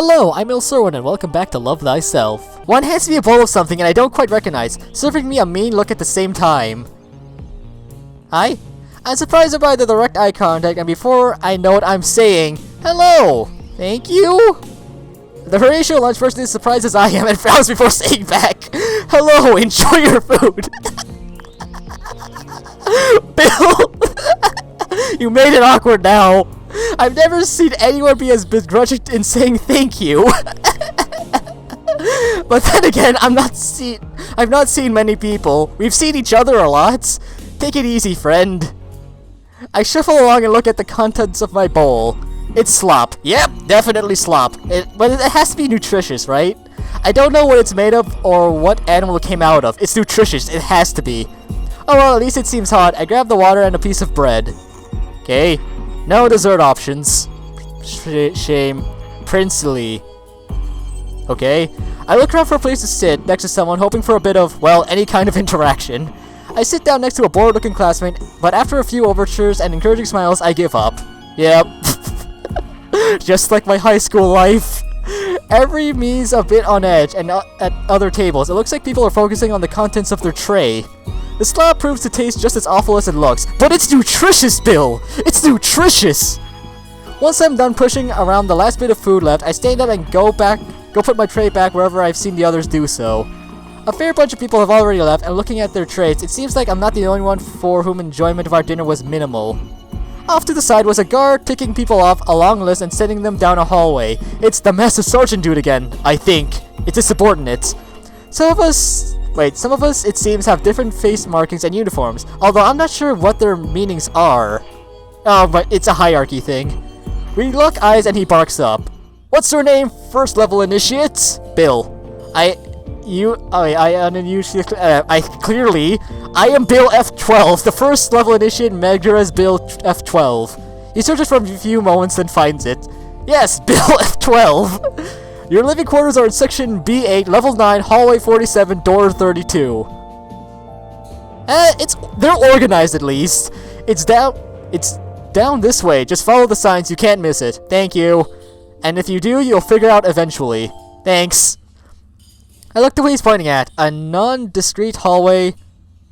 Hello, I'm Ilserwin and welcome back to Love Thyself. One hands me a bowl of something and I don't quite recognize, serving me a mean look at the same time. Hi? I'm surprised by the direct eye contact and before I know what I'm saying, hello! Thank you? The Horatio lunch person is surprised as I am and frowns before saying back, hello, enjoy your food! Bill! You made it awkward now! I've never seen anyone be as begrudging in saying thank you. But then again, I've not seen many people. We've seen each other a lot. Take it easy, friend. I shuffle along and look at the contents of my bowl. It's slop. Yep, definitely slop. But it has to be nutritious, right? I don't know what it's made of or what animal it came out of. It's nutritious. It has to be. Oh well, at least it seems hot. I grab the water and a piece of bread. Okay. No dessert options. Shame. Princely. Okay. I look around for a place to sit next to someone, hoping for a bit of, well, any kind of interaction. I sit down next to a bored-looking classmate, but after a few overtures and encouraging smiles, I give up. Yep. Just like my high school life. Every me's a bit on edge, and at other tables, it looks like people are focusing on the contents of their tray. The slop proves to taste just as awful as it looks, but it's nutritious, Bill! It's nutritious! Once I'm done pushing around the last bit of food left, I stand up and go put my tray back wherever I've seen the others do so. A fair bunch of people have already left, and looking at their trays, it seems like I'm not the only one for whom enjoyment of our dinner was minimal. Off to the side was a guard ticking people off a long list and sending them down a hallway. It's the Master Sergeant dude again, I think. It's a subordinate. Some of us, it seems, have different face markings and uniforms, although I'm not sure what their meanings are. Oh, but it's a hierarchy thing. We lock eyes and he barks up. What's your name, first level initiate? Bill. I am Bill F12, the first level initiate measure as Bill F12. He searches for a few moments, then finds it. Yes, Bill F12. Your living quarters are in section B8, level 9, hallway 47, door 32. They're organized at least. It's down this way. Just follow the signs, you can't miss it. Thank you. And if you do, you'll figure out eventually. Thanks. I look the way he's pointing at, a nondescript hallway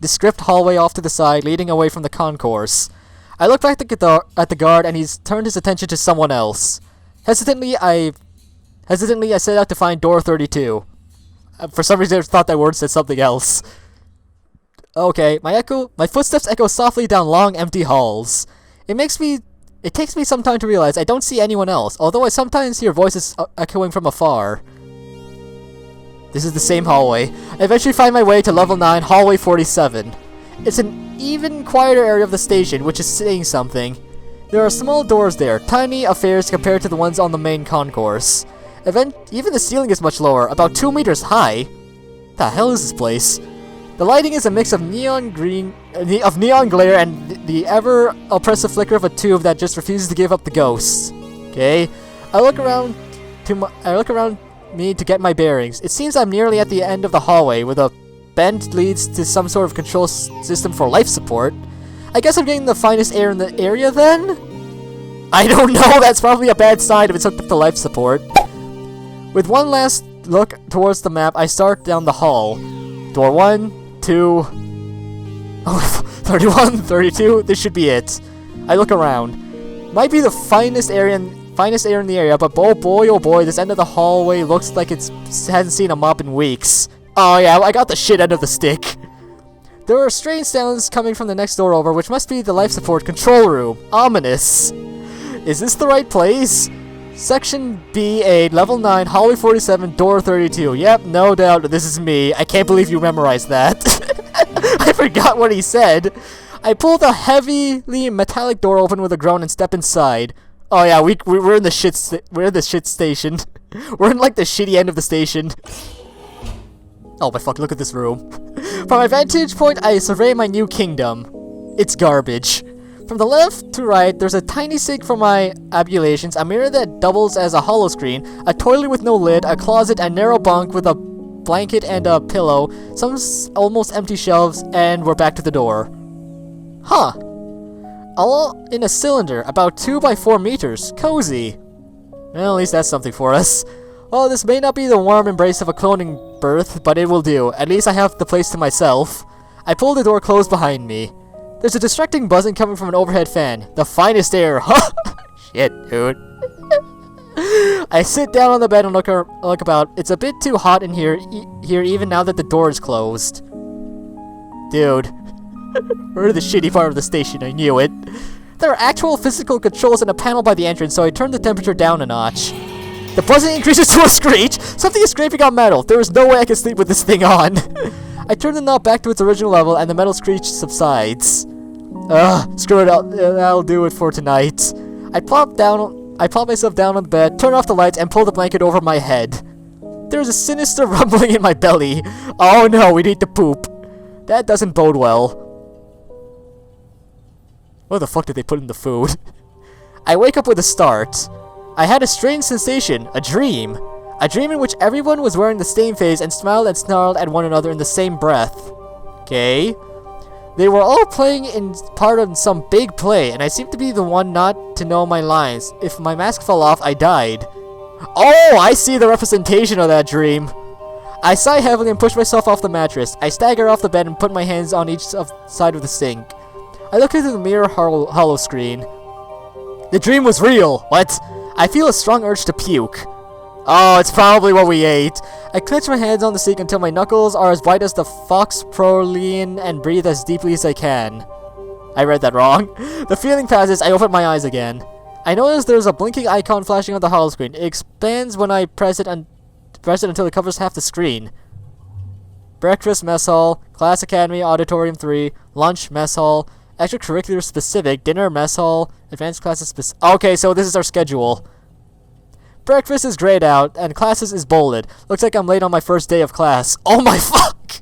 off to the side, leading away from the concourse. I look back at the guard, and he's turned his attention to someone else. Hesitantly, I set out to find door 32. For some reason, I thought that word said something else. Okay, my footsteps echo softly down long, empty halls. It takes me some time to realize I don't see anyone else, although I sometimes hear voices echoing from afar. This is the same hallway. I eventually find my way to level 9, hallway 47. It's an even quieter area of the station, which is saying something. There are small doors there, tiny affairs compared to the ones on the main concourse. Even the ceiling is much lower, about 2 meters high. What the hell is this place? The lighting is a mix of neon glare and the ever oppressive flicker of a tube that just refuses to give up the ghosts. Okay, I look around me to get my bearings. It seems I'm nearly at the end of the hallway, where the bend leads to some sort of control system for life support. I guess I'm getting the finest air in the area then? I don't know, that's probably a bad sign if it's hooked up to life support. With one last look towards the map, I start down the hall. Door 1, 2... 31, 32, this should be it. I look around. Might be the finest air in the area, but oh boy, this end of the hallway looks like it hasn't seen a mop in weeks. Oh yeah, I got the shit end of the stick. There are strange sounds coming from the next door over, which must be the life support control room. Ominous. Is this the right place? Section B8, level 9, hallway 47, door 32. Yep, no doubt this is me. I can't believe you memorized that. I forgot what he said. I pull the heavily metallic door open with a groan and step inside. Oh yeah, we're in the shit station. We're in like the shitty end of the station. Oh my fuck, look at this room. From my vantage point, I survey my new kingdom. It's garbage. From the left to right, there's a tiny sink for my ablutions, a mirror that doubles as a holoscreen, a toilet with no lid, a closet, a narrow bunk with a blanket and a pillow, some almost empty shelves, and we're back to the door. Huh. All in a cylinder, about 2 by 4 meters. Cozy. Well, at least that's something for us. Well, this may not be the warm embrace of a cloning birth, but it will do. At least I have the place to myself. I pull the door closed behind me. There's a distracting buzzing coming from an overhead fan. The finest air. Shit, dude. I sit down on the bed and look about. It's a bit too hot in here even now that the door is closed. Dude. We're in the shitty part of the station, I knew it. There are actual physical controls and a panel by the entrance, so I turned the temperature down a notch. The buzzing increases to a screech. Something is scraping on metal. There is no way I can sleep with this thing on. I turn the knob back to its original level, and the metal screech subsides. Screw it, I'll do it for tonight. I plop myself down on the bed, turn off the lights, and pull the blanket over my head. There's a sinister rumbling in my belly. Oh no, we need to poop. That doesn't bode well. What the fuck did they put in the food? I wake up with a start. I had a strange sensation, a dream. A dream in which everyone was wearing the same face and smiled and snarled at one another in the same breath. Okay. They were all playing in part of some big play, and I seemed to be the one not to know my lines. If my mask fell off, I died. Oh, I see the representation of that dream. I sigh heavily and push myself off the mattress. I stagger off the bed and put my hands on each side of the sink. I look into the mirror hollow screen. The dream was real. What? I feel a strong urge to puke. Oh, it's probably what we ate. I clench my hands on the sink until my knuckles are as white as the fox proline and breathe as deeply as I can. I read that wrong. The feeling passes, I open my eyes again. I notice there's a blinking icon flashing on the hollow screen. It expands when I press it until it covers half the screen. Breakfast, mess hall, class academy, auditorium 3, lunch, mess hall, extracurricular specific, dinner, mess hall, advanced classes specific. Okay, so this is our schedule. Breakfast is grayed out, and classes is bolded. Looks like I'm late on my first day of class. Oh my fuck!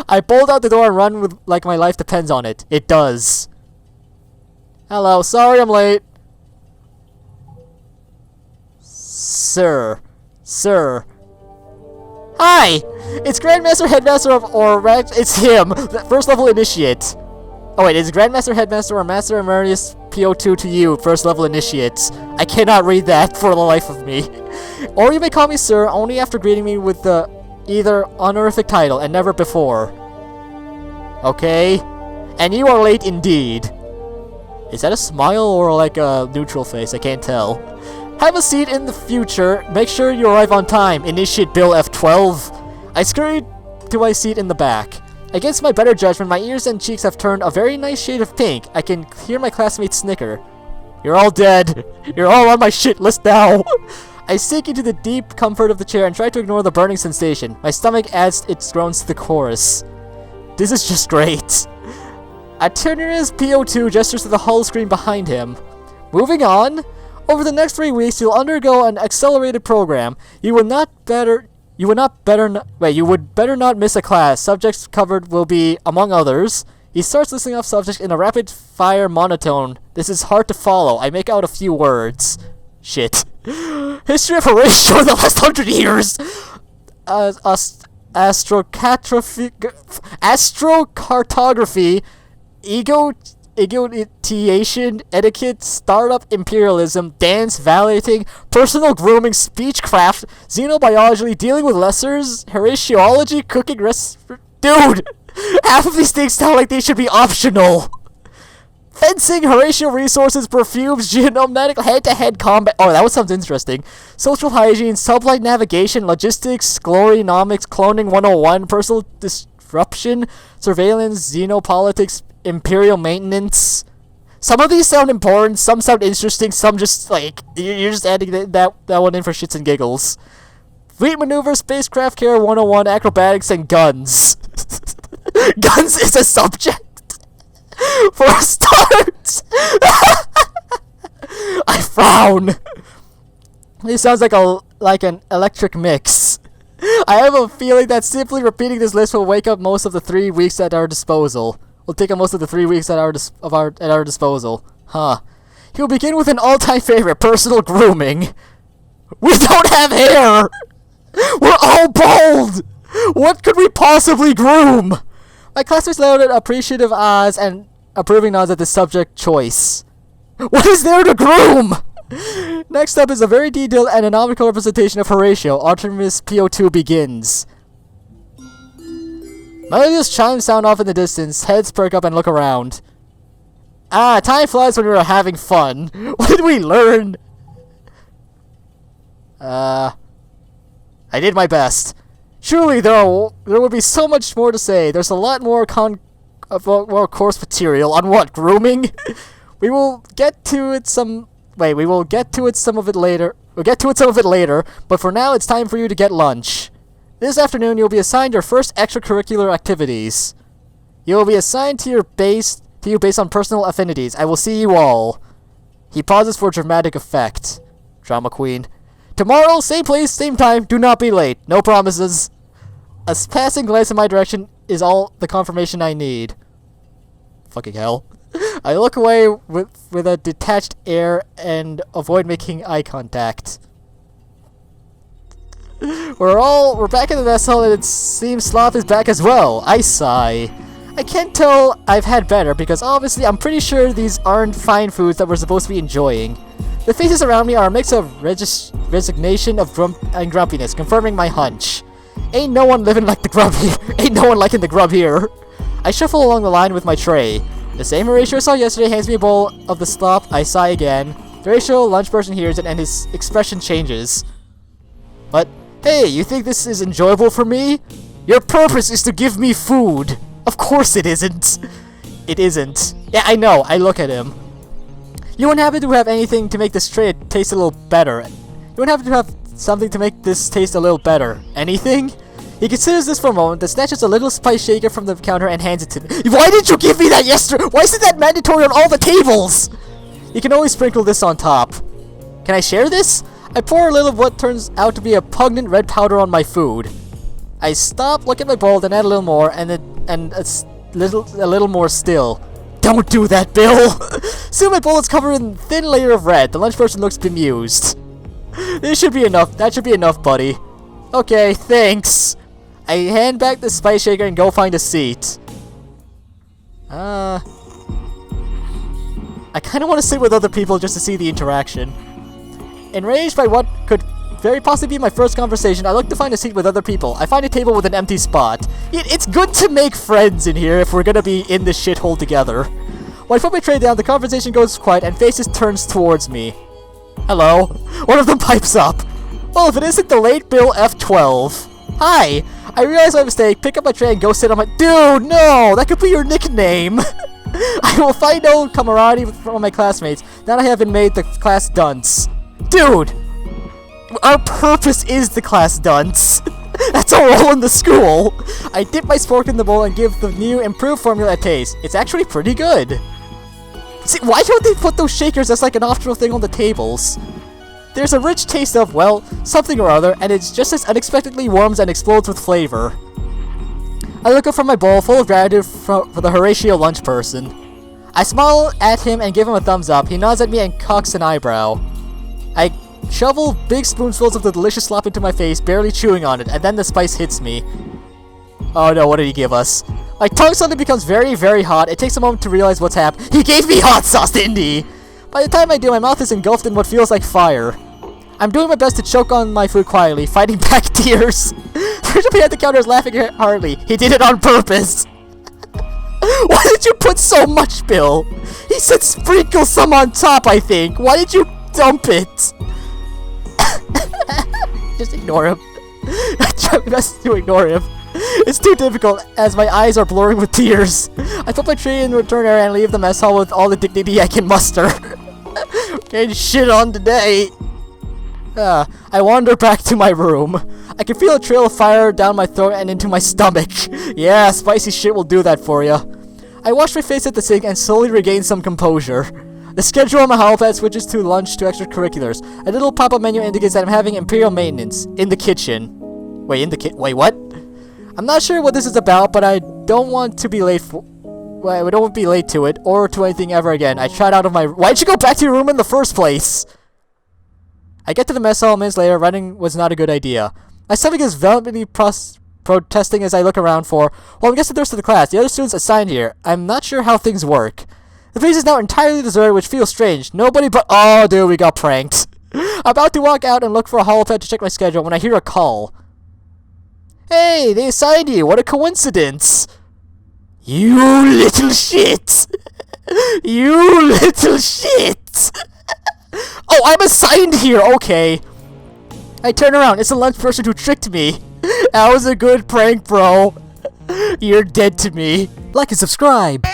I bolt out the door and run with like my life depends on it. It does. Hello, sorry I'm late. Sir. Hi! It's Grandmaster Headmaster of it's him, the first level initiate. Oh wait, it's Grandmaster Headmaster or Master Emeritus PO2 to you, first level initiates. I cannot read that for the life of me. Or you may call me Sir, only after greeting me with the either honorific title and never before. Okay? And you are late indeed. Is that a smile or like a neutral face? I can't tell. Have a seat in the future. Make sure you arrive on time. Initiate Bill F12. I scurried to my seat in the back. Against my better judgment, my ears and cheeks have turned a very nice shade of pink. I can hear my classmates snicker. You're all dead. You're all on my shit list now. I sink into the deep comfort of the chair and try to ignore the burning sensation. My stomach adds its groans to the chorus. This is just great. Aternius PO2 gestures to the hull screen behind him. Moving on. Over the next 3 weeks, you'll undergo an accelerated program. You would better not miss a class. Subjects covered will be, among others. He starts listing off subjects in a rapid-fire monotone. This is hard to follow. I make out a few words. Shit. History of Horatio in the last 100 years. Astrocartography. Egotiation, etiquette, startup imperialism, dance, valeting, personal grooming, speechcraft, xenobiology, dealing with lessers, Horatiology, cooking, Dude! Half of these things sound like they should be optional! Fencing, Horatio resources, perfumes, genomic, head-to-head combat. Oh, that sounds interesting. Social hygiene, sublight navigation, logistics, glorynomics, cloning 101, personal disruption, surveillance, xenopolitics, imperial maintenance. Some of these sound important, some sound interesting, some just like you're just adding that one in for shits and giggles. Fleet maneuver, spacecraft care 101, acrobatics, and guns. Guns is a subject. For a start. I frown. This sounds like an electric mix. I have a feeling that simply repeating this list will wake up most of the 3 weeks at our disposal. We'll take up most of the 3 weeks at our disposal. Huh. He'll begin with an all-time favorite, personal grooming. We don't have hair! We're all bald! What could we possibly groom? My classmates let out appreciative ahs and approving nods at the subject choice. What is there to groom? Next up is a very detailed anatomical representation of Horatio. Artemis PO2 begins. Melodious chimes sound off in the distance. Heads perk up and look around. Ah, time flies when we were having fun. What did we learn? I did my best. Surely there will be so much more to say. There's a lot more more course material on what, grooming? We will get to it some of it later. We'll get to it some of it later, but for now it's time for you to get lunch. This afternoon you'll be assigned your first extracurricular activities. You will be assigned to you based on personal affinities. I will see you all. He pauses for dramatic effect. Drama queen. Tomorrow, same place, same time, do not be late. No promises. A passing glance in my direction is all the confirmation I need. Fucking hell. I look away with a detached air and avoid making eye contact. We're back in the mess hall and it seems Sloth is back as well. I sigh. I can't tell I've had better because obviously I'm pretty sure these aren't fine foods that we're supposed to be enjoying. The faces around me are a mix of resignation and grumpiness, confirming my hunch. Ain't no one living like the grub here. Ain't no one liking the grub here. I shuffle along the line with my tray. The same Horatio I saw yesterday hands me a bowl of the slop. I sigh again. The Horatio lunch person hears it and his expression changes. But, hey, you think this is enjoyable for me? Your purpose is to give me food. Of course it isn't. It isn't. Yeah, I know. I look at him. You wouldn't happen to have anything to make this tray taste a little better. You wouldn't happen to have something to make this taste a little better. Anything? He considers this for a moment, then snatches a little spice shaker from the counter and hands it to me. Why didn't you give me that yesterday? Why isn't that mandatory on all the tables? You can only sprinkle this on top. Can I share this? I pour a little of what turns out to be a pungent red powder on my food. I stop, look at my bowl, then add a little more, and a little more still. Don't do that, Bill! Soon my bowl is covered in a thin layer of red. The lunch person looks bemused. This should be enough. That should be enough, buddy. Okay, thanks. I hand back the spice shaker and go find a seat. I kind of want to sit with other people just to see the interaction. Enraged by what could very possibly be my first conversation, I look to find a seat with other people. I find a table with an empty spot. It's good to make friends in here if we're gonna be in this shithole together. When I put my tray down, the conversation goes quiet and faces turns towards me. Hello. One of them pipes up. Well, if it isn't the late Bill F12. Hi. I realize my mistake, pick up my tray and go sit on my— Dude, no! That could be your nickname! I will find no camaraderie from my classmates now that I have been made the class dunce. Dude! Our purpose is the class dunce. That's our role in the school. I dip my spork in the bowl and give the new improved formula a taste. It's actually pretty good. See, why don't they put those shakers as like an optional thing on the tables? There's a rich taste of, well, something or other, and it's just as unexpectedly warms and explodes with flavor. I look up from my bowl, full of gratitude for the Horatio lunch person. I smile at him and give him a thumbs up. He nods at me and cocks an eyebrow. I shovel big spoonfuls of the delicious slop into my face, barely chewing on it, and then the spice hits me. Oh no, what did he give us? My tongue suddenly becomes very, very hot. It takes a moment to realize what's happened. He gave me hot sauce, didn't he? By the time I do, my mouth is engulfed in what feels like fire. I'm doing my best to choke on my food quietly, fighting back tears. The person behind the counter is laughing heartily. He did it on purpose. Why did you put so much, Bill? He said sprinkle some on top, I think. Why did you dump it? Just ignore him. I try my best to ignore him. It's too difficult, as my eyes are blurring with tears. I put my tray in the return area and leave the mess hall with all the dignity I can muster. Getting shit on today. I wander back to my room. I can feel a trail of fire down my throat and into my stomach. Yeah, spicy shit will do that for ya. I wash my face at the sink and slowly regain some composure. The schedule on my iPad switches to lunch to extracurriculars. A little pop-up menu indicates that I'm having imperial maintenance in the kitchen. Wait, what? I'm not sure what this is about, but I don't want to be late for— I don't want to be late to it, or to anything ever again. I tried out of my— Why'd you go back to your room in the first place? I get to the mess hall minutes later. Running was not a good idea. My stomach is vehemently protesting as I look around for— well, I'm guessing the rest of the class, the other students assigned here. I'm not sure how things work. The place is now entirely deserted, which feels strange. Nobody but— oh, dude, we got pranked. About to walk out and look for a holopad to check my schedule when I hear a call. Hey, they assigned you. What a coincidence. You little shit. You little shit. Oh, I'm assigned here. Okay. I turn around. It's the lunch person who tricked me. That was a good prank, bro. You're dead to me. Like and subscribe.